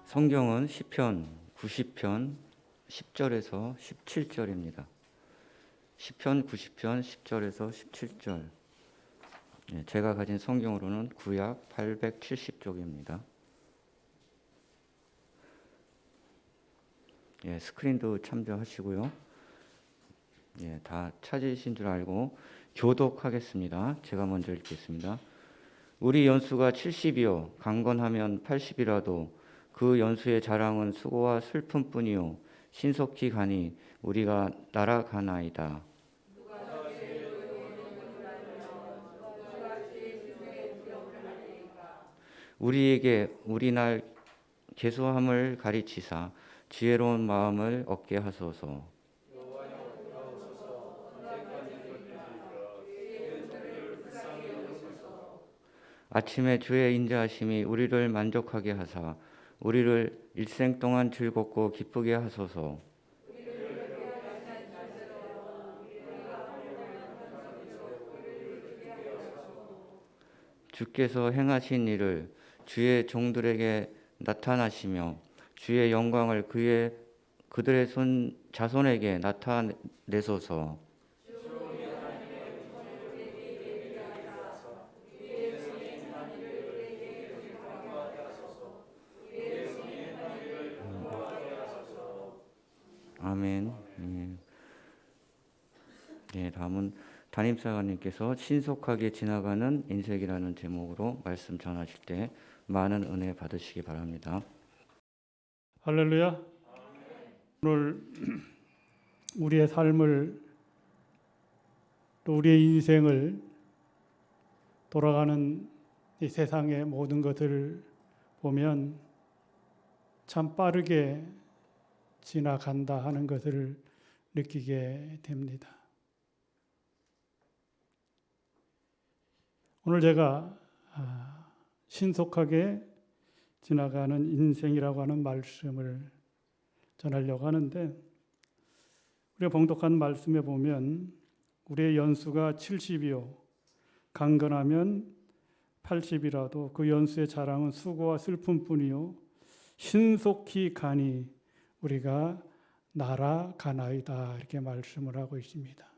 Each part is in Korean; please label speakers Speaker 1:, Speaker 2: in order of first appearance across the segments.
Speaker 1: 성경은 시편 90편 10절에서 17절입니다. 시편 90편 10절에서 17절. 제가 가진 성경으로는 구약 870쪽입니다. 스크린도 참조하시고요. 다 찾으신 줄 알고 교독하겠습니다. 제가 먼저 읽겠습니다. 우리 연수가 70이요 강건하면 80이라도 그 연수의 자랑은 수고와 슬픔뿐이요 신속히 가니 우리가 날아가나이다. 우리에게 우리 날 계수함을 가르치사 지혜로운 마음을 얻게 하소서. 아침에 주의 인자하심이 우리를 만족하게 하사 우리를 일생 동안 즐겁고 기쁘게 하소서. 주께서 행하신 일을 주의 종들에게 나타나시며 주의 영광을 그들의 자손에게 나타내소서. 아멘. 다음은 담임사관님께서 신속하게 지나가는 인생이라는 제목으로 말씀 전하실 때 많은 은혜 받으시기 바랍니다.
Speaker 2: 할렐루야. 오늘 우리의 삶을 또 우리의 인생을 돌아가는 이 세상의 모든 것을 보면 참 빠르게 지나간다 하는 것을 느끼게 됩니다. 오늘 제가 신속하게 지나가는 인생이라고 하는 말씀을 전하려고 하는데, 우리가 봉독한 말씀에 보면 우리의 연수가 70이요 강건하면 80이라도 그 연수의 자랑은 수고와 슬픔뿐이요 신속히 가니 우리가 날아가나이다, 이렇게 말씀을 하고 있습니다.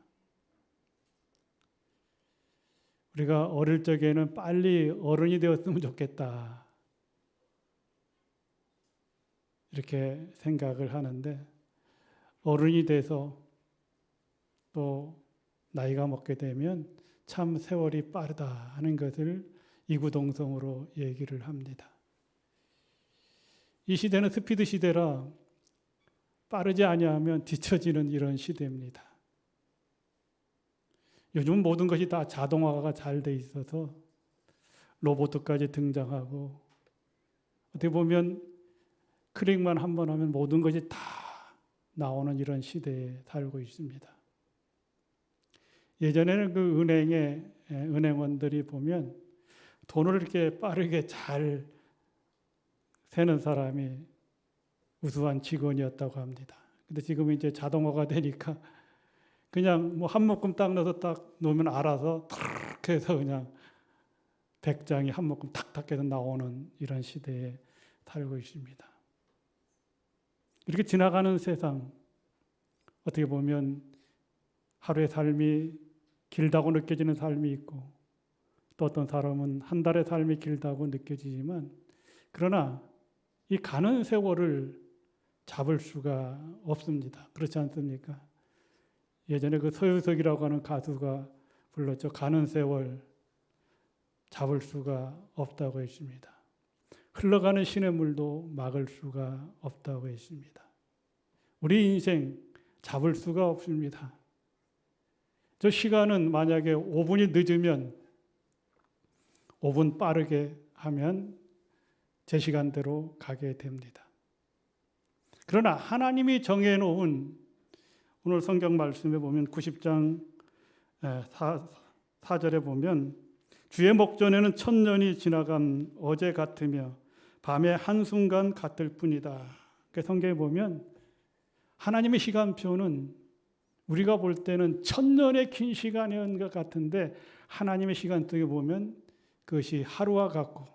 Speaker 2: 우리가 어릴 적에는 빨리 어른이 되었으면 좋겠다, 이렇게 생각을 하는데, 어른이 돼서 또 나이가 먹게 되면 참 세월이 빠르다 하는 것을 이구동성으로 얘기를 합니다. 이 시대는 스피드 시대라 빠르지 아니하면 뒤처지는 이런 시대입니다. 요즘 모든 것이 다 자동화가 잘 돼 있어서 로봇까지 등장하고, 어떻게 보면 클릭만 한 번 하면 모든 것이 다 나오는 이런 시대에 살고 있습니다. 예전에는 그 은행의 은행원들이 보면 돈을 이렇게 빠르게 잘 세는 사람이 우수한 직원이었다고 합니다. 근데 지금은 이제 자동화가 되니까 그냥 뭐 한 묶음 딱 넣어서 딱 놓으면 알아서 탁 해서 그냥 100장이 한 묶음 탁탁 해서 나오는 이런 시대에 살고 있습니다. 이렇게 지나가는 세상, 어떻게 보면 하루의 삶이 길다고 느껴지는 삶이 있고, 또 어떤 사람은 한 달의 삶이 길다고 느껴지지만, 그러나 이 가는 세월을 잡을 수가 없습니다. 그렇지 않습니까? 예전에 그 서유석이라고 하는 가수가 불렀죠. 가는 세월 잡을 수가 없다고 했습니다. 흘러가는 시냇물도 막을 수가 없다고 했습니다. 우리 인생 잡을 수가 없습니다. 저 시간은 만약에 5분이 늦으면 5분 빠르게 하면 제 시간대로 가게 됩니다. 그러나 하나님이 정해놓은, 오늘 성경 말씀에 보면 90장 4절에 보면 주의 목전에는 천년이 지나간 어제 같으며 밤의 한순간 같을 뿐이다. 그 성경에 보면 하나님의 시간표는 우리가 볼 때는 천년의 긴 시간인 것 같은데, 하나님의 시간 속에 보면 그것이 하루와 같고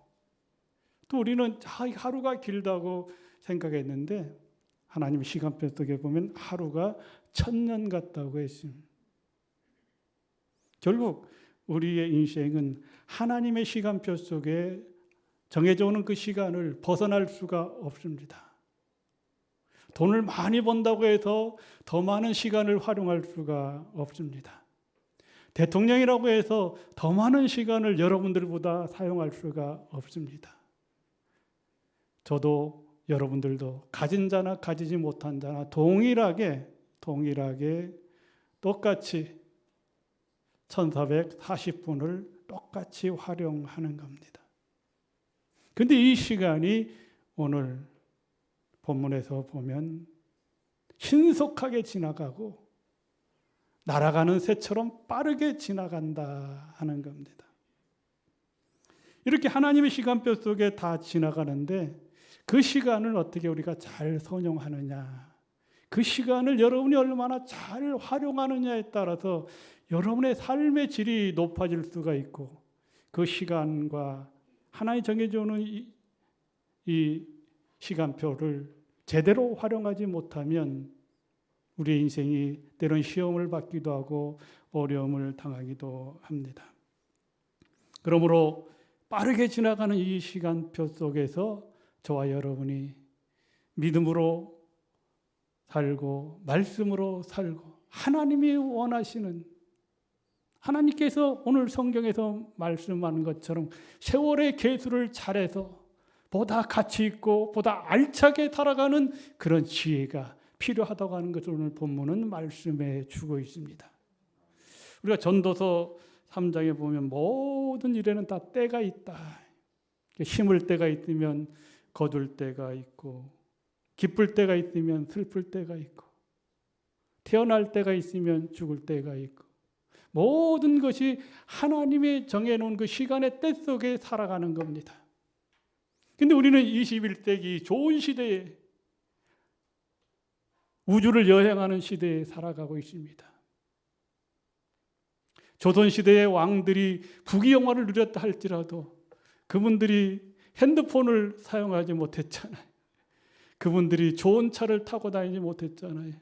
Speaker 2: 또 우리는 하루가 길다고 생각했는데 하나님 시간표 속에 보면 하루가 1000년 같다고 했습니다. 결국 우리의 인생은 하나님의 시간표 속에 정해져 오는 그 시간을 벗어날 수가 없습니다. 돈을 많이 번다고 해서 더 많은 시간을 활용할 수가 없습니다. 대통령이라고 해서 더 많은 시간을 여러분들보다 사용할 수가 없습니다. 저도 여러분들도 가진 자나 가지지 못한 자나 동일하게 똑같이 1440분을 똑같이 활용하는 겁니다. 근데 이 시간이 오늘 본문에서 보면 신속하게 지나가고 날아가는 새처럼 빠르게 지나간다 하는 겁니다. 이렇게 하나님의 시간표 속에 다 지나가는데 그 시간을 어떻게 우리가 잘 선용하느냐, 그 시간을 여러분이 얼마나 잘 활용하느냐에 따라서 여러분의 삶의 질이 높아질 수가 있고 그 시간과 하나님 정해주는 이 시간표를 제대로 활용하지 못하면 우리의 인생이 때론 시험을 받기도 하고 어려움을 당하기도 합니다. 그러므로 빠르게 지나가는 이 시간표 속에서 저와 여러분이 믿음으로 살고 말씀으로 살고 하나님이 원하시는, 하나님께서 오늘 성경에서 말씀하는 것처럼 세월의 계수를 잘해서 보다 가치 있고 보다 알차게 살아가는 그런 지혜가 필요하다고 하는 것을 오늘 본문은 말씀해 주고 있습니다. 우리가 전도서 3장에 보면 모든 일에는 다 때가 있다. 심을 때가 있으면 거둘 때가 있고, 기쁠 때가 있으면 슬플 때가 있고, 태어날 때가 있으면 죽을 때가 있고, 모든 것이 하나님이 정해놓은 그 시간의 때 속에 살아가는 겁니다. 근데 우리는 21세기 좋은 시대에, 우주를 여행하는 시대에 살아가고 있습니다. 조선시대의 왕들이 부귀영화를 누렸다 할지라도 그분들이 핸드폰을 사용하지 못했잖아요. 그분들이 좋은 차를 타고 다니지 못했잖아요.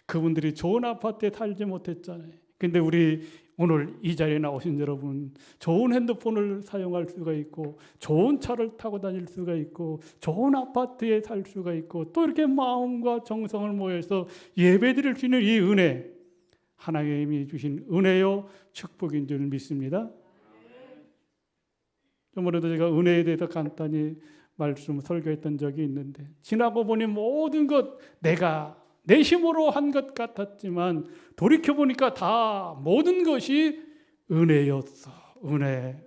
Speaker 2: 그분들이 좋은 아파트에 살지 못했잖아요. 근데 우리 오늘 이 자리에 나오신 여러분, 좋은 핸드폰을 사용할 수가 있고 좋은 차를 타고 다닐 수가 있고 좋은 아파트에 살 수가 있고 또 이렇게 마음과 정성을 모여서 예배드릴 수 있는 이 은혜, 하나님이 주신 은혜요 축복인 줄 믿습니다. 저번에도 제가 은혜에 대해서 간단히 설교했던 적이 있는데, 지나고 보니 모든 것 내가 내 힘으로 한 것 같았지만 돌이켜보니까 다 모든 것이 은혜였어. 은혜,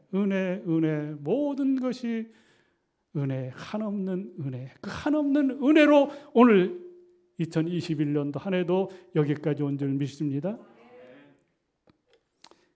Speaker 2: 모든 것이 은혜, 한없는 은혜. 그 한없는 은혜로 오늘 2021년도 한 해도 여기까지 온 줄 믿습니다.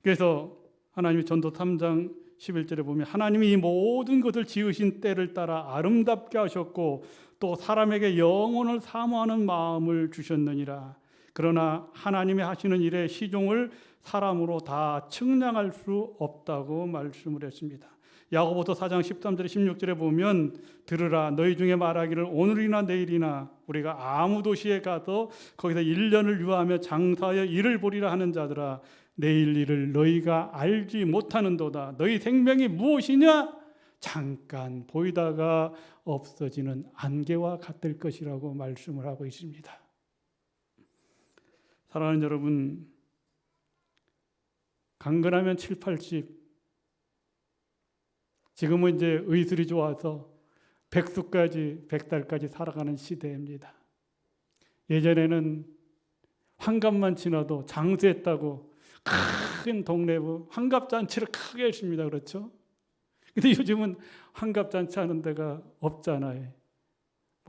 Speaker 2: 그래서 하나님의 전도 3장 11절에 보면 하나님이 이 모든 것을 지으신 때를 따라 아름답게 하셨고 또 사람에게 영혼을 사모하는 마음을 주셨느니라. 그러나 하나님이 하시는 일의 시종을 사람으로 다 측량할 수 없다고 말씀을 했습니다. 야고보서 4장 13절에 16절에 보면 들으라, 너희 중에 말하기를 오늘이나 내일이나 우리가 아무 도시에 가서 거기서 1년을 유하며 장사하여 일을 보리라 하는 자들아, 내일 일을 너희가 알지 못하는도다. 너희 생명이 무엇이냐? 잠깐 보이다가 없어지는 안개와 같을 것이라고 말씀을 하고 있습니다. 사랑하는 여러분, 강건하면 7, 80, 지금은 이제 의술이 좋아서 100수까지 100달까지 살아가는 시대입니다. 예전에는 환갑만 지나도 장수했다고 큰 동네 환갑잔치를 크게 했습니다. 그렇죠? 근데 요즘은 환갑잔치 하는 데가 없잖아요.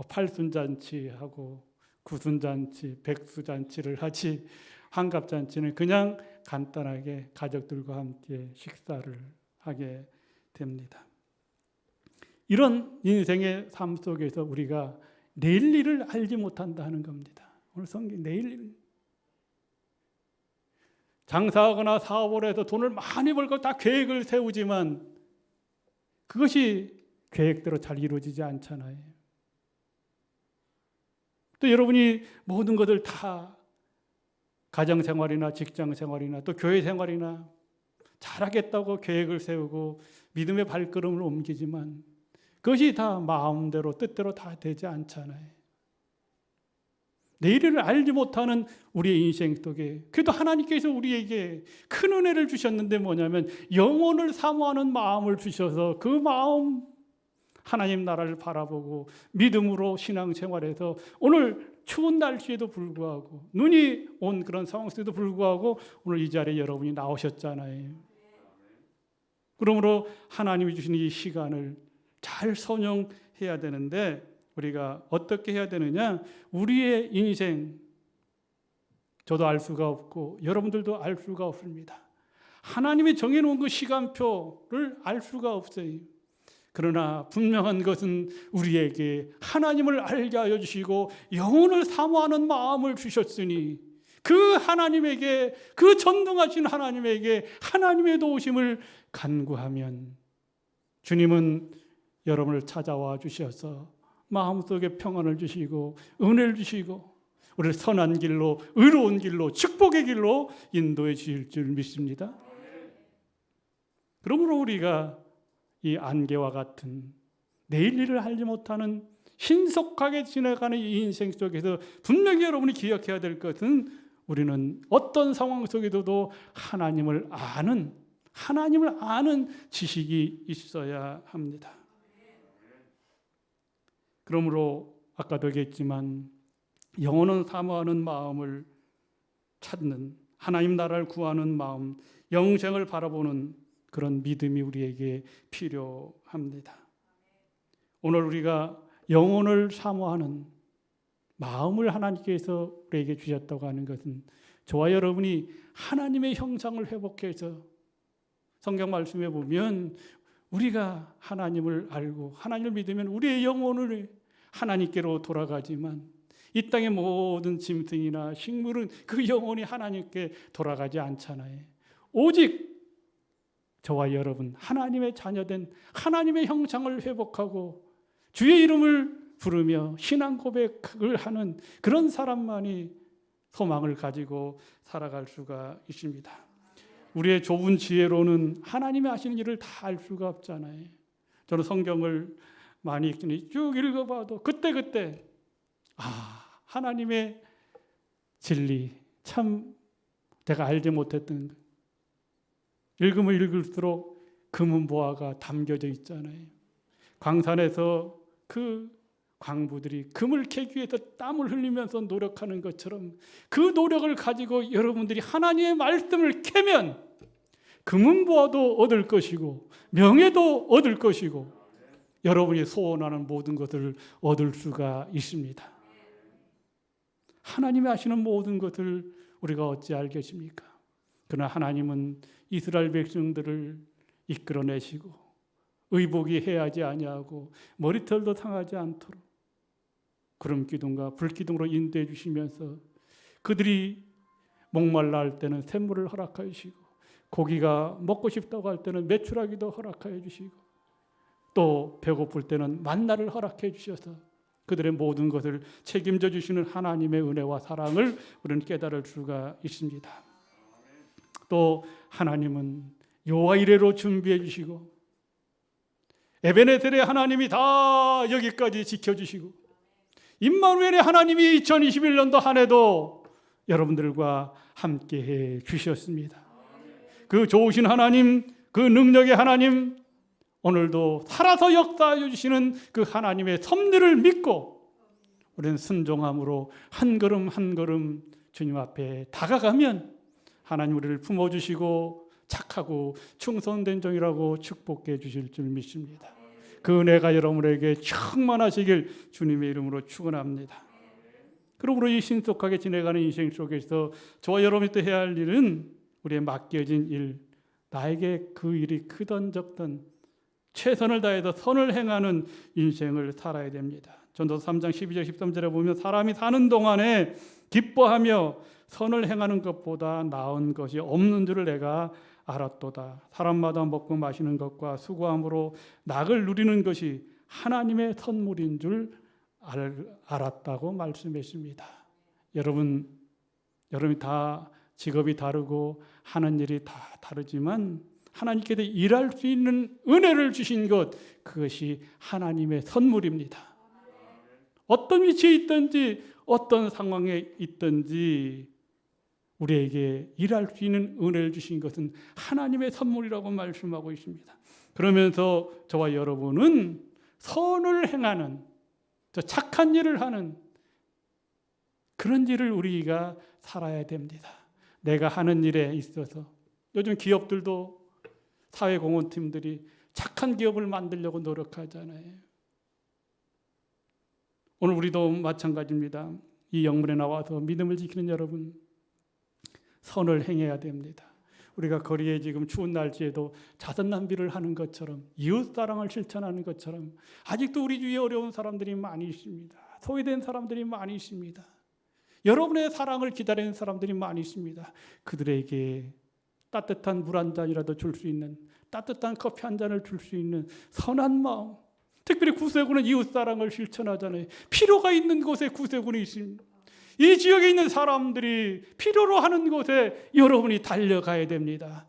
Speaker 2: 팔순잔치하고 구순잔치, 백수잔치를 하지, 환갑잔치는 그냥 간단하게 가족들과 함께 식사를 하게 됩니다. 이런 인생의 삶 속에서 우리가 내일 일을 알지 못한다 하는 겁니다. 오늘 성경 내일 일, 장사하거나 사업을 해서 돈을 많이 벌고 다 계획을 세우지만 그것이 계획대로 잘 이루어지지 않잖아요. 또 여러분이 모든 것을 다 가정생활이나 직장생활이나 또 교회생활이나 잘하겠다고 계획을 세우고 믿음의 발걸음을 옮기지만 그것이 다 마음대로 뜻대로 다 되지 않잖아요. 내일을 알지 못하는 우리의 인생 속에 그래도 하나님께서 우리에게 큰 은혜를 주셨는데 뭐냐면 영혼을 사모하는 마음을 주셔서 그 마음 하나님 나라를 바라보고 믿음으로 신앙생활에서 오늘 추운 날씨에도 불구하고 눈이 온 그런 상황 속에도 불구하고 오늘 이 자리에 여러분이 나오셨잖아요. 그러므로 하나님이 주신 이 시간을 잘 선용해야 되는데 우리가 어떻게 해야 되느냐? 우리의 인생 저도 알 수가 없고 여러분들도 알 수가 없습니다. 하나님이 정해놓은 그 시간표를 알 수가 없어요. 그러나 분명한 것은 우리에게 하나님을 알게 하여 주시고 영혼을 사모하는 마음을 주셨으니 그 하나님에게 그 전능하신 하나님에게 하나님의 도우심을 간구하면 주님은 여러분을 찾아와 주셔서 마음속에 평안을 주시고 은혜를 주시고 우리를 선한 길로 의로운 길로 축복의 길로 인도해 주실 줄 믿습니다. 그러므로 우리가 이 안개와 같은 내일 일을 알지 못하는 신속하게 지나가는 이 인생 속에서 분명히 여러분이 기억해야 될 것은 우리는 어떤 상황 속에서도 하나님을 아는 지식이 있어야 합니다. 그러므로 아까도 얘기했지만 영혼은 사모하는 마음을 찾는 하나님 나라를 구하는 마음, 영생을 바라보는 그런 믿음이 우리에게 필요합니다. 오늘 우리가 영혼을 사모하는 마음을 하나님께서 우리에게 주셨다고 하는 것은 저와 여러분이 하나님의 형상을 회복해서 성경 말씀에 보면 우리가 하나님을 알고 하나님을 믿으면 우리의 영혼을 하나님께로 돌아가지만 이 땅의 모든 짐승이나 식물은 그 영혼이 하나님께 돌아가지 않잖아요. 오직 저와 여러분 하나님의 자녀된 하나님의 형상을 회복하고 주의 이름을 부르며 신앙 고백을 하는 그런 사람만이 소망을 가지고 살아갈 수가 있습니다. 우리의 좁은 지혜로는 하나님이 하시는 일을 다 알 수가 없잖아요. 저는 성경을 많이 쭉 읽어봐도 그때 하나님의 진리 참 제가 알지 못했던 것. 읽으면 읽을수록 금은보화가 담겨져 있잖아요. 광산에서 그 광부들이 금을 캐기 위해서 땀을 흘리면서 노력하는 것처럼 그 노력을 가지고 여러분들이 하나님의 말씀을 캐면 금은보화도 얻을 것이고 명예도 얻을 것이고 여러분이 소원하는 모든 것을 얻을 수가 있습니다. 하나님이 하시는 모든 것을 우리가 어찌 알겠습니까? 그러나 하나님은 이스라엘 백성들을 이끌어내시고 의복이 해하지 아니하고 머리털도 상하지 않도록 구름 기둥과 불 기둥으로 인도해 주시면서 그들이 목말라 할 때는 샘물을 허락하여 주시고 고기가 먹고 싶다고 할 때는 메추라기도 허락하여 주시고 또 배고플 때는 만나를 허락해 주셔서 그들의 모든 것을 책임져 주시는 하나님의 은혜와 사랑을 우리는 깨달을 수가 있습니다. 또 하나님은 여호와 이레로 준비해 주시고 에베네셀의 하나님이 다 여기까지 지켜주시고 임마누엘의 하나님이 2021년도 한 해도 여러분들과 함께해 주셨습니다. 그 좋으신 하나님, 그 능력의 하나님, 오늘도 살아서 역사해 주시는 그 하나님의 섭리를 믿고 우리는 순종함으로 한 걸음 한 걸음 주님 앞에 다가가면 하나님 우리를 품어주시고 착하고 충성된 종이라고 축복해 주실 줄 믿습니다. 그 은혜가 여러분에게 충만하시길 주님의 이름으로 축원합니다. 그러므로 이 신속하게 지내가는 인생 속에서 저와 여러분이 또 해야 할 일은 우리의 맡겨진 일, 나에게 그 일이 크든 적든 최선을 다해서 선을 행하는 인생을 살아야 됩니다. 전도서 3장 12절 13절에 보면 사람이 사는 동안에 기뻐하며 선을 행하는 것보다 나은 것이 없는 줄을 내가 알았도다. 사람마다 먹고 마시는 것과 수고함으로 낙을 누리는 것이 하나님의 선물인 줄 알았다고 말씀했습니다. 여러분이 다 직업이 다르고 하는 일이 다 다르지만 하나님께서 일할 수 있는 은혜를 주신 것, 그것이 하나님의 선물입니다. 어떤 위치에 있든지 어떤 상황에 있든지 우리에게 일할 수 있는 은혜를 주신 것은 하나님의 선물이라고 말씀하고 있습니다. 그러면서 저와 여러분은 선을 행하는, 착한 일을 하는 그런 일을 우리가 살아야 됩니다. 내가 하는 일에 있어서 요즘 기업들도 사회공헌팀들이 착한 기업을 만들려고 노력하잖아요. 오늘 우리도 마찬가지입니다. 이 영문에 나와서 믿음을 지키는 여러분, 선을 행해야 됩니다. 우리가 거리에 지금 추운 날씨에도 자선 낭비를 하는 것처럼, 이웃 사랑을 실천하는 것처럼 아직도 우리 주위에 어려운 사람들이 많이 있습니다. 소외된 사람들이 많이 있습니다. 여러분의 사랑을 기다리는 사람들이 많이 있습니다. 그들에게 따뜻한 물 한 잔이라도 줄 수 있는, 따뜻한 커피 한 잔을 줄 수 있는 선한 마음, 특별히 구세군은 이웃 사랑을 실천하잖아요. 필요가 있는 곳에 구세군이 있습니다. 이 지역에 있는 사람들이 필요로 하는 곳에 여러분이 달려가야 됩니다.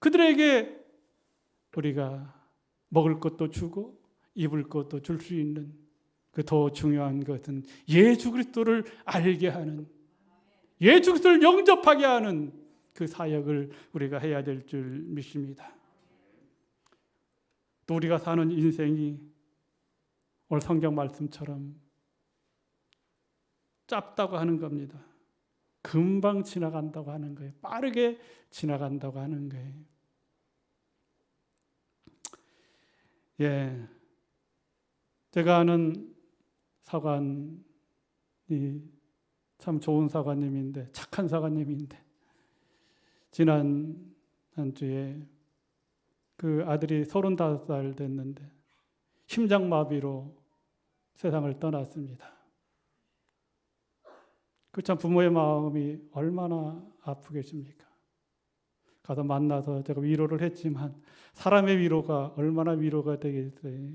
Speaker 2: 그들에게 우리가 먹을 것도 주고 입을 것도 줄 수 있는, 그 더 중요한 것은 예수 그리스도를 알게 하는, 예수 그리스도를 영접하게 하는 그 사역을 우리가 해야 될 줄 믿습니다. 또 우리가 사는 인생이 오늘 성경 말씀처럼 짧다고 하는 겁니다. 금방 지나간다고 하는 거예요. 빠르게 지나간다고 하는 거예요. 예, 제가 아는 사관이 참 좋은 사관님인데, 착한 사관님인데, 지난 한 주에 그 아들이 35살 됐는데 심장마비로 세상을 떠났습니다. 그 참 부모의 마음이 얼마나 아프겠습니까? 가서 만나서 제가 위로를 했지만 사람의 위로가 얼마나 위로가 되겠어요.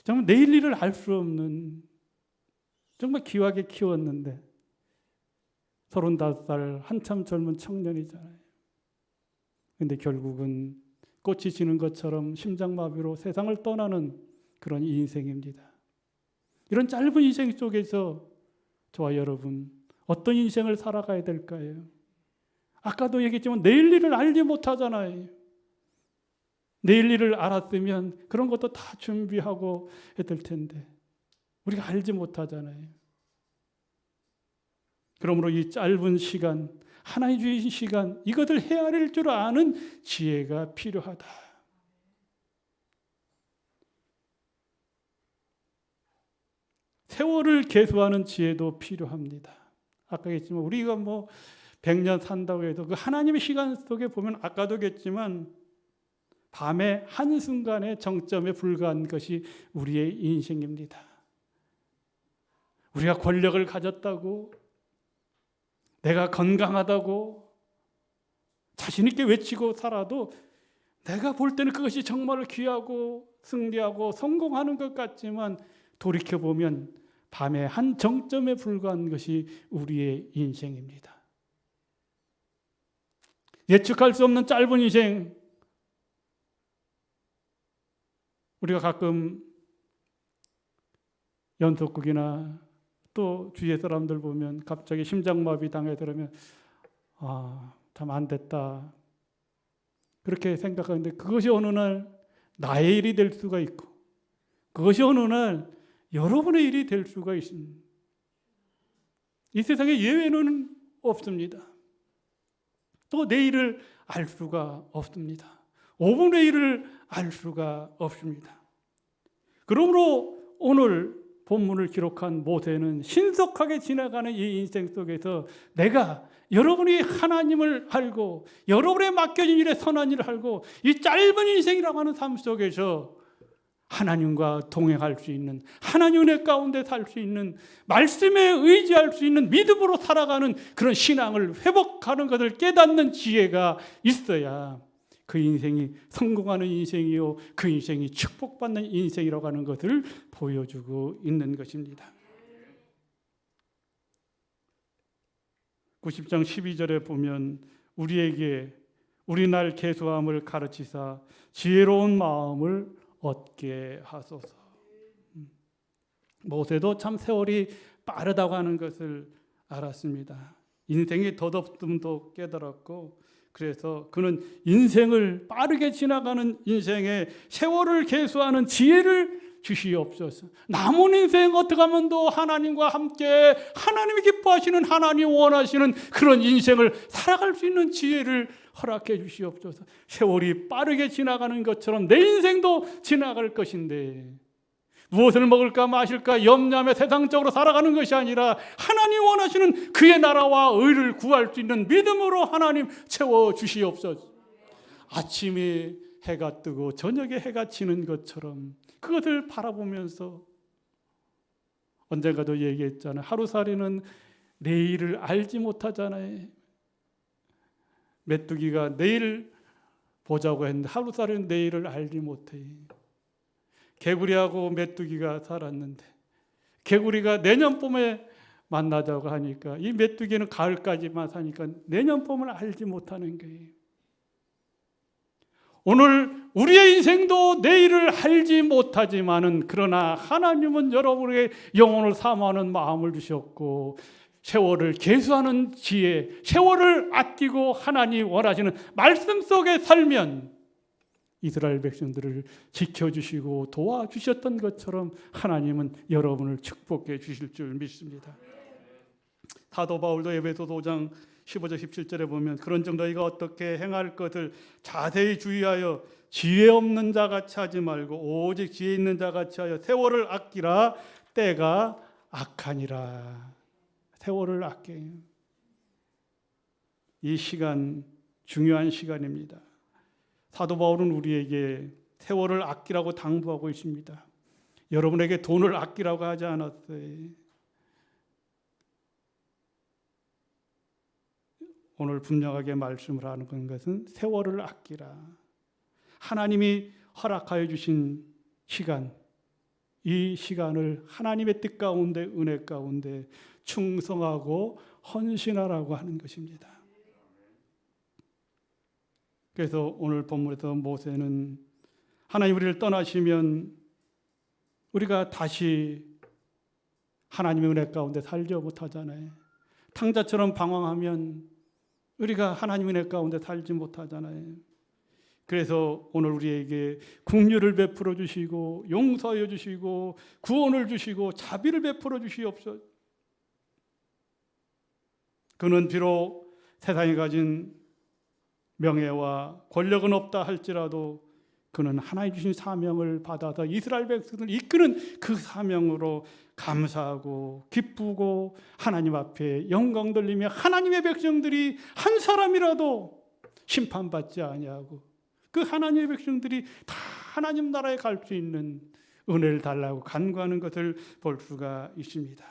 Speaker 2: 정말 내일 일을 알 수 없는, 정말 귀하게 키웠는데 35살 한참 젊은 청년이잖아요. 근데 결국은 꽃이 지는 것처럼 심장마비로 세상을 떠나는 그런 인생입니다. 이런 짧은 인생 속에서 저와 여러분 어떤 인생을 살아가야 될까요? 아까도 얘기했지만 내일 일을 알지 못하잖아요. 내일 일을 알았으면 그런 것도 다 준비하고 해야 될 텐데 우리가 알지 못하잖아요. 그러므로 이 짧은 시간, 하나님 주신 시간, 이것을 헤아릴 줄 아는 지혜가 필요하다. 세월을 계수하는 지혜도 필요합니다. 아까 했지만 우리가 100년 산다고 해도 그 하나님의 시간 속에 보면 아까도 했지만 밤의 한순간의 정점에 불과한 것이 우리의 인생입니다. 우리가 권력을 가졌다고, 내가 건강하다고 자신 있게 외치고 살아도 내가 볼 때는 그것이 정말 귀하고 승리하고 성공하는 것 같지만 돌이켜보면 밤의 한 정점에 불과한 것이 우리의 인생입니다. 예측할 수 없는 짧은 인생, 우리가 가끔 연속극이나 또 주위의 사람들 보면 갑자기 심장마비 당해 들으면 참 안 됐다 그렇게 생각하는데 그것이 어느 날 나의 일이 될 수가 있고 그것이 어느 날 여러분의 일이 될 수가 있습니다. 이 세상에 예외는 없습니다. 또 내일을 알 수가 없습니다. 5분의 1을 알 수가 없습니다. 그러므로 오늘 본문을 기록한 모세는 신속하게 지나가는 이 인생 속에서 내가 여러분이 하나님을 알고 여러분의 맡겨진 일에 선한 일을 알고 이 짧은 인생이라고 하는 삶 속에서 하나님과 동행할 수 있는, 하나님 은혜 가운데 살 수 있는, 말씀에 의지할 수 있는, 믿음으로 살아가는 그런 신앙을 회복하는 것을 깨닫는 지혜가 있어야 그 인생이 성공하는 인생이요, 그 인생이 축복받는 인생이라고 하는 것을 보여주고 있는 것입니다. 90장 12절에 보면 우리에게 우리 날 계수함을 가르치사 지혜로운 마음을 얻게 하소서. 모세도 참 세월이 빠르다고 하는 것을 알았습니다. 인생의 덧없음도 깨달았고, 그래서 그는 인생을 빠르게 지나가는 인생에 세월을 계수하는 지혜를 주시옵소서. 남은 인생 어떻게 하면 더 하나님과 함께 하나님이 기뻐하시는, 하나님 원하시는 그런 인생을 살아갈 수 있는 지혜를 허락해 주시옵소서. 세월이 빠르게 지나가는 것처럼 내 인생도 지나갈 것인데 무엇을 먹을까 마실까 염려하며 세상적으로 살아가는 것이 아니라 하나님 원하시는 그의 나라와 의를 구할 수 있는 믿음으로 하나님 채워 주시옵소서. 아침에 해가 뜨고 저녁에 해가 지는 것처럼 그것을 바라보면서, 언젠가도 얘기했잖아요. 하루살이는 내일을 알지 못하잖아요. 메뚜기가 내일 보자고 했는데 하루살이는 내일을 알지 못해. 개구리하고 메뚜기가 살았는데 개구리가 내년 봄에 만나자고 하니까 이 메뚜기는 가을까지만 사니까 내년 봄을 알지 못하는 거예요. 오늘 우리의 인생도 내일을 알지 못하지만은 그러나 하나님은 여러분에게 영혼을 사모하는 마음을 주셨고 세월을 계수하는 지혜, 세월을 아끼고 하나님 원하시는 말씀 속에 살면 이스라엘 백성들을 지켜주시고 도와주셨던 것처럼 하나님은 여러분을 축복해 주실 줄 믿습니다. 사도 바울도 에베소 5장 15절 17절에 보면 그런즉 너희가 어떻게 행할 것을 자세히 주의하여 지혜 없는 자같이 하지 말고 오직 지혜 있는 자같이 하여 세월을 아끼라. 때가 악하니라. 세월을 아껴. 이 시간 중요한 시간입니다. 사도 바울은 우리에게 세월을 아끼라고 당부하고 있습니다. 여러분에게 돈을 아끼라고 하지 않았어요. 오늘 분명하게 말씀을 하는 것은 세월을 아끼라. 하나님이 허락하여 주신 시간, 이 시간을 하나님의 뜻 가운데 은혜 가운데 충성하고 헌신하라고 하는 것입니다. 그래서 오늘 본문에서 모세는 하나님 우리를 떠나시면 우리가 다시 하나님의 은혜 가운데 살지 못하잖아요. 탕자처럼 방황하면 우리가 하나님의 은혜 가운데 살지 못하잖아요. 그래서 오늘 우리에게 긍휼을 베풀어 주시고 용서해 주시고 구원을 주시고 자비를 베풀어 주시옵소서. 그는 비록 세상에 가진 명예와 권력은 없다 할지라도 그는 하나님 주신 사명을 받아서 이스라엘 백성을 이끄는 그 사명으로 감사하고 기쁘고 하나님 앞에 영광 돌리며 하나님의 백성들이 한 사람이라도 심판받지 아니하고 그 하나님의 백성들이 다 하나님 나라에 갈 수 있는 은혜를 달라고 간구하는 것을 볼 수가 있습니다.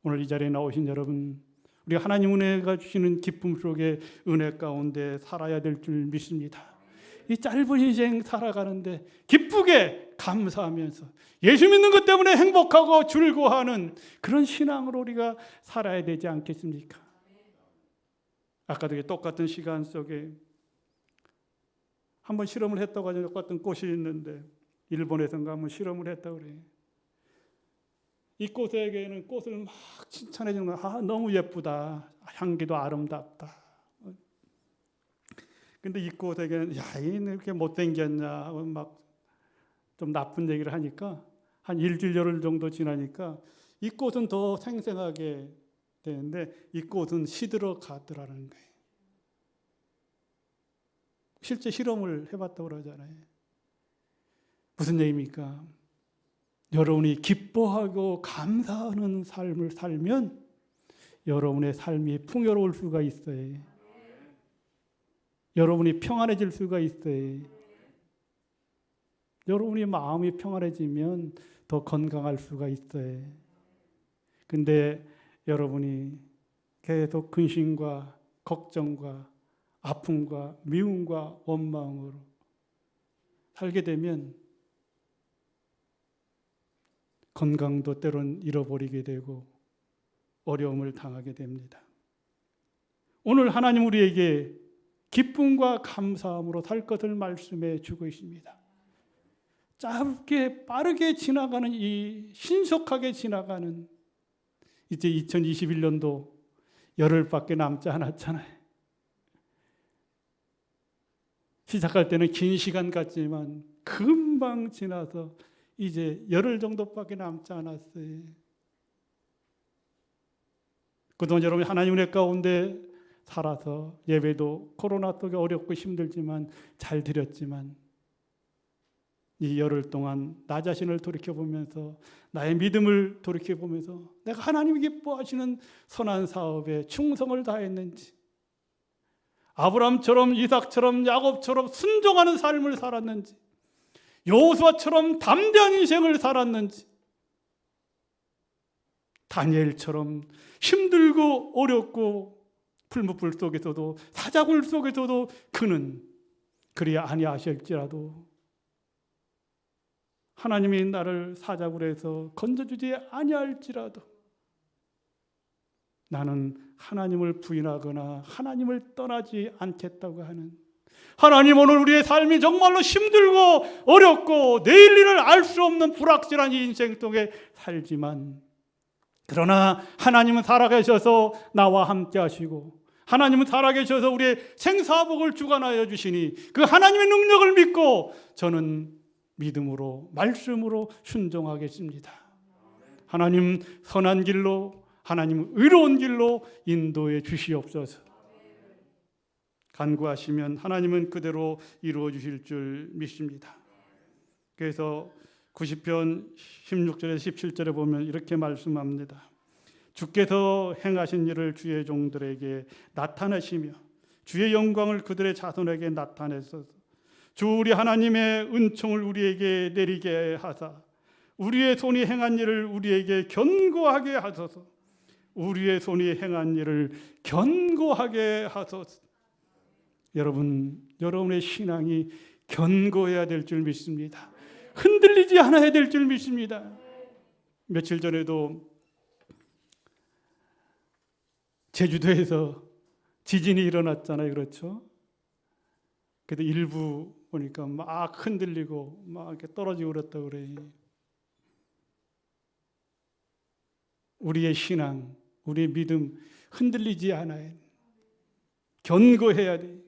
Speaker 2: 오늘 이 자리에 나오신 여러분, 우리 하나님 은혜가 주시는 기쁨 속에 은혜 가운데 살아야 될 줄 믿습니다. 이 짧은 인생 살아가는데 기쁘게 감사하면서 예수 믿는 것 때문에 행복하고 즐거워하는 그런 신앙으로 우리가 살아야 되지 않겠습니까? 아까도 똑같은 시간 속에 한번 실험을 했다고 하죠. 똑같은 꽃이 있는데 일본에선가 한번 실험을 했다고 그래요. 이 꽃에게는 꽃을 막 칭찬해 주는 거야. 아, 너무 예쁘다. 향기도 아름답다. 근데 이 꽃에게는 야, 얘는 이렇게 못생겼냐 막 좀 나쁜 얘기를 하니까 한 일주일 열흘 정도 지나니까 이 꽃은 더 생생하게 되는데 이 꽃은 시들어 가더라는 거예요. 실제 실험을 해봤다고 그러잖아요. 무슨 얘기입니까? 여러분이 기뻐하고 감사하는 삶을 살면 여러분의 삶이 풍요로울 수가 있어요. 여러분이 평안해질 수가 있어요. 여러분이 마음이 평안해지면 더 건강할 수가 있어요. 근데 여러분이 계속 근심과 걱정과 아픔과 미움과 원망으로 살게 되면 건강도 때론 잃어버리게 되고 어려움을 당하게 됩니다. 오늘 하나님 우리에게 기쁨과 감사함으로 살 것을 말씀해 주고 있습니다. 짧게 빠르게 지나가는 이 신속하게 지나가는 이제 2021년도 열흘밖에 남지 않았잖아요. 시작할 때는 긴 시간 같지만 금방 지나서 이제 열흘 정도밖에 남지 않았어요. 그동안 여러분 하나님 은혜 가운데 살아서 예배도 코로나 속에 어렵고 힘들지만 잘 드렸지만 이 열흘 동안 나 자신을 돌이켜보면서 나의 믿음을 돌이켜보면서 내가 하나님이 기뻐하시는 선한 사업에 충성을 다했는지, 아브라함처럼 이삭처럼 야곱처럼 순종하는 삶을 살았는지, 여호수아처럼 담대한 인생을 살았는지, 다니엘처럼 힘들고 어렵고 풀무불 속에서도 사자굴 속에서도 그는 그리 아니하실지라도 하나님이 나를 사자굴에서 건져주지 아니할지라도 나는 하나님을 부인하거나 하나님을 떠나지 않겠다고 하는, 하나님 오늘 우리의 삶이 정말로 힘들고 어렵고 내일 일을 알 수 없는 불확실한 이 인생 속에 살지만, 그러나 하나님은 살아계셔서 나와 함께 하시고 하나님은 살아계셔서 우리의 생사복을 주관하여 주시니 그 하나님의 능력을 믿고 저는 믿음으로 말씀으로 순종하겠습니다. 하나님 선한 길로, 하나님 의로운 길로 인도해 주시옵소서. 간구하시면 하나님은 그대로 이루어 주실 줄 믿습니다. 그래서 90편 16절에서 17절에 보면 이렇게 말씀합니다. 주께서 행하신 일을 주의 종들에게 나타내시며 주의 영광을 그들의 자손에게 나타내소서. 주 우리 하나님의 은총을 우리에게 내리게 하사 우리의 손이 행한 일을 우리에게 견고하게 하소서. 우리의 손이 행한 일을 견고하게 하소서. 여러분의 신앙이 견고해야 될 줄 믿습니다. 흔들리지 않아야 될 줄 믿습니다. 며칠 전에도 제주도에서 지진이 일어났잖아요. 그렇죠? 그래도 일부 보니까 막 흔들리고 막 이렇게 떨어지고 그랬다고 그래요. 우리의 신앙, 우리의 믿음 흔들리지 않아야 돼. 견고해야 돼.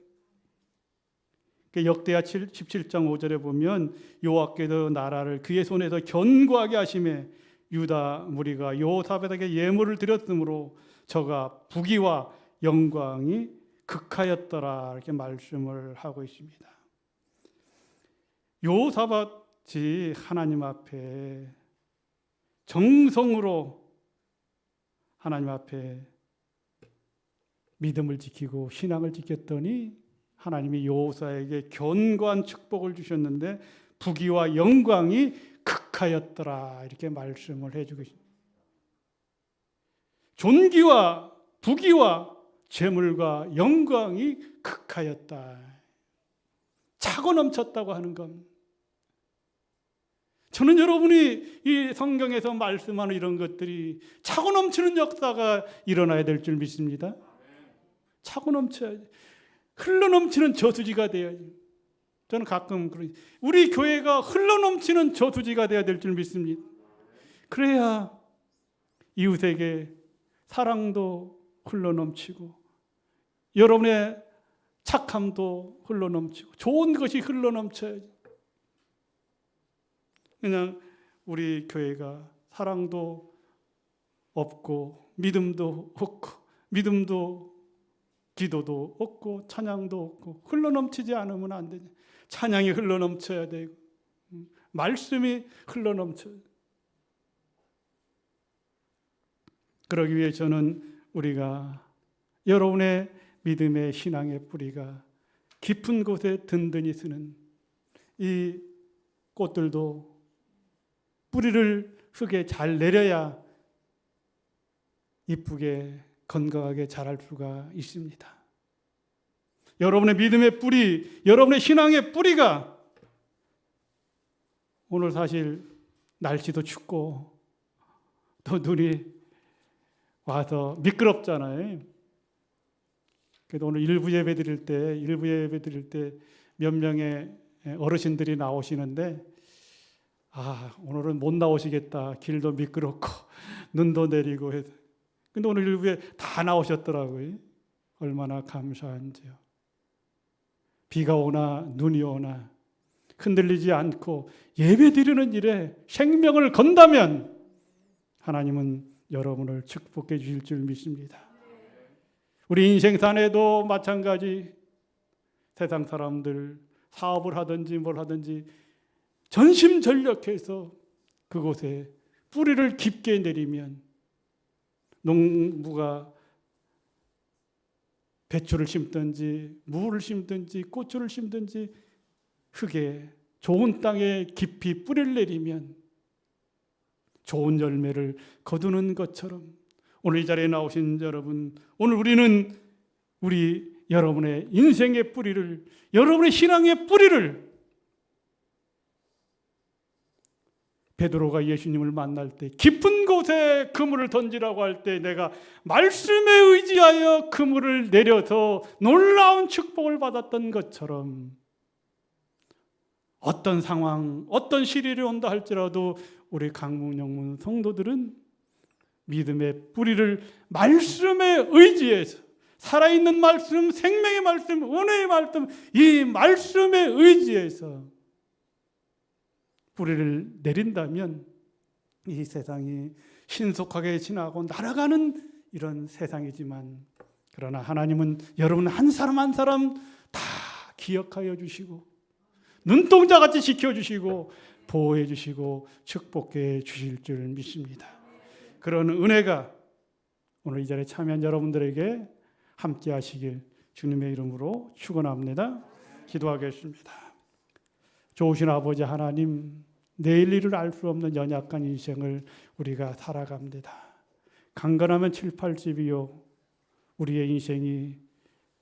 Speaker 2: 역대하 17장 5절에 보면 여호와께서 나라를 그의 손에서 견고하게 하심에 유다 무리가 여호사밧에게 예물을 드렸으므로 저가 부귀와 영광이 극하였더라, 이렇게 말씀을 하고 있습니다. 여호사밧이 하나님 앞에 정성으로 하나님 앞에 믿음을 지키고 신앙을 지켰더니 하나님이 여호사에게 견고한 축복을 주셨는데 부귀와 영광이 극하였더라, 이렇게 말씀을 해주고 있습니다. 존귀와 부귀와 재물과 영광이 극하였다, 차고 넘쳤다고 하는 겁니다. 저는 여러분이 이 성경에서 말씀하는 이런 것들이 차고 넘치는 역사가 일어나야 될 줄 믿습니다. 차고 넘쳐야지. 흘러넘치는 저수지가 돼야지. 저는 가끔 우리 교회가 흘러넘치는 저수지가 돼야 될 줄 믿습니다. 그래야 이웃에게 사랑도 흘러넘치고 여러분의 착함도 흘러넘치고 좋은 것이 흘러넘쳐야지. 그냥 우리 교회가 사랑도 없고 믿음도 없고 기도도 없고 찬양도 없고 흘러넘치지 않으면 안 되죠. 찬양이 흘러넘쳐야 되고 말씀이 흘러넘쳐야 돼요. 그러기 위해 저는 우리가 여러분의 믿음의 신앙의 뿌리가 깊은 곳에 든든히 쓰는 이 꽃들도 뿌리를 흙에 잘 내려야 이쁘게 건강하게 자랄 수가 있습니다. 여러분의 믿음의 뿌리, 여러분의 신앙의 뿌리가 오늘 사실 날씨도 춥고 또 눈이 와서 미끄럽잖아요. 그래도 오늘 일부 예배 드릴 때 몇 명의 어르신들이 나오시는데 오늘은 못 나오시겠다. 길도 미끄럽고 눈도 내리고 해서. 근데 오늘 일부에 다 나오셨더라고요. 얼마나 감사한지요. 비가 오나 눈이 오나 흔들리지 않고 예배 드리는 일에 생명을 건다면 하나님은 여러분을 축복해 주실 줄 믿습니다. 우리 인생산에도 마찬가지 세상 사람들 사업을 하든지 뭘 하든지 전심전력해서 그곳에 뿌리를 깊게 내리면 농부가 배추를 심든지 무를 심든지 고추를 심든지 흙에 좋은 땅에 깊이 뿌리를 내리면 좋은 열매를 거두는 것처럼 오늘 이 자리에 나오신 여러분, 오늘 우리는 여러분의 인생의 뿌리를, 여러분의 신앙의 뿌리를 베드로가 예수님을 만날 때 깊은 곳에 그물을 던지라고 할 때 내가 말씀에 의지하여 그물을 내려서 놀라운 축복을 받았던 것처럼 어떤 상황, 어떤 시련이 온다 할지라도 우리 강문영문 성도들은 믿음의 뿌리를 말씀에 의지해서 살아있는 말씀, 생명의 말씀, 은혜의 말씀, 이 말씀에 의지해서 뿌리를 내린다면 이 세상이 신속하게 지나고 날아가는 이런 세상이지만 그러나 하나님은 여러분 한 사람 한 사람 다 기억하여 주시고 눈동자같이 지켜주시고 보호해 주시고 축복해 주실 줄 믿습니다. 그런 은혜가 오늘 이 자리에 참여한 여러분들에게 함께 하시길 주님의 이름으로 축원합니다. 기도하겠습니다. 좋으신 아버지 하나님, 내일 일을 알 수 없는 연약한 인생을 우리가 살아갑니다. 강건하면 7, 80이요. 우리의 인생이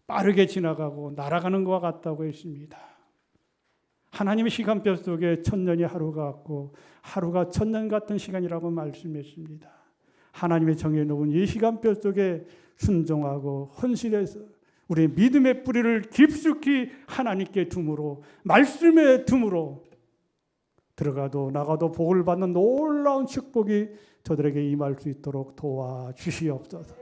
Speaker 2: 빠르게 지나가고 날아가는 것과 같다고 했습니다. 하나님의 시간표 속에 1000년이 하루 같고 하루가 1000년 같은 시간이라고 말씀했습니다. 하나님의 정해놓은 이 시간표 속에 순종하고 헌신해서 우리의 믿음의 뿌리를 깊숙이 하나님께 둠으로 말씀에 둠으로 들어가도 나가도 복을 받는 놀라운 축복이 저들에게 임할 수 있도록 도와주시옵소서.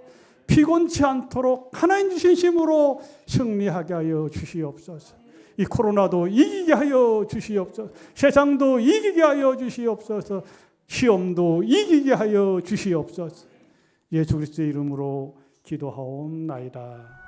Speaker 2: 피곤치 않도록 하나님 주신 힘으로 승리하게 하여 주시옵소서. 이 코로나도 이기게 하여 주시옵소서. 세상도 이기게 하여 주시옵소서. 시험도 이기게 하여 주시옵소서. 예수 그리스도의 이름으로 기도하옵나이다.